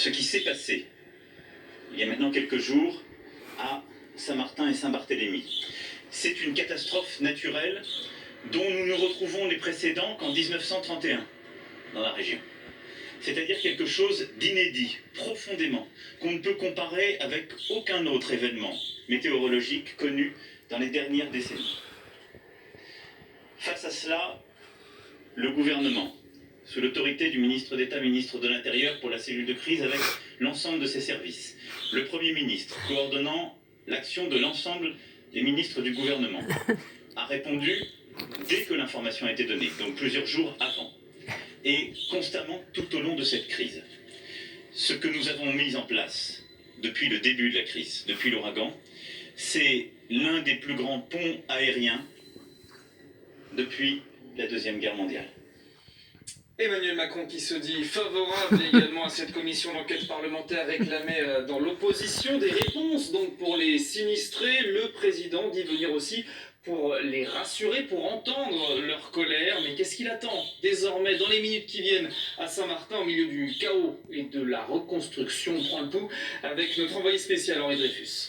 ce qui s'est passé il y a maintenant quelques jours à Saint-Martin et Saint-Barthélemy. C'est une catastrophe naturelle dont nous ne retrouvons les précédents qu'en 1931 dans la région. C'est-à-dire quelque chose d'inédit, profondément, qu'on ne peut comparer avec aucun autre événement météorologique connu dans les dernières décennies. Face à cela, le gouvernement, sous l'autorité du ministre d'État, ministre de l'Intérieur pour la cellule de crise, avec l'ensemble de ses services, le Premier ministre, coordonnant l'action de l'ensemble des ministres du gouvernement, a répondu dès que l'information a été donnée, donc plusieurs jours avant, et constamment tout au long de cette crise. Ce que nous avons mis en place depuis le début de la crise, depuis l'ouragan, c'est l'un des plus grands ponts aériens depuis la Deuxième Guerre mondiale. Emmanuel Macron qui se dit favorable également à cette commission d'enquête parlementaire réclamée dans l'opposition. Des réponses donc pour les sinistrés. Le président dit venir aussi pour les rassurer, pour entendre leur colère. Mais qu'est-ce qu'il attend désormais dans les minutes qui viennent à Saint-Martin au milieu du chaos et de la reconstruction? On prend le pouls avec notre envoyé spécial Henri Dreyfus.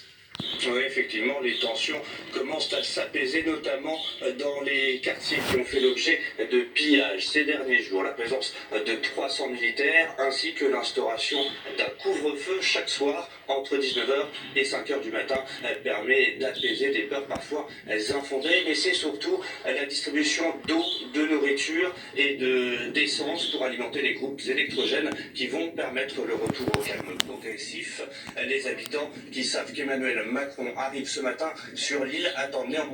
Oui, effectivement, les tensions commencent à s'apaiser, notamment dans les quartiers qui ont fait l'objet de pillages ces derniers jours. La présence de 300 militaires ainsi que l'instauration d'un couvre-feu chaque soir entre 19h et 5h du matin permet d'apaiser des peurs parfois infondées, mais c'est surtout la distribution d'eau, de nourriture et d'essence pour alimenter les groupes électrogènes qui vont permettre le retour au calme progressif. Les habitants qui savent qu'Emmanuel Macron arrive ce matin sur l'île attendent néanmoins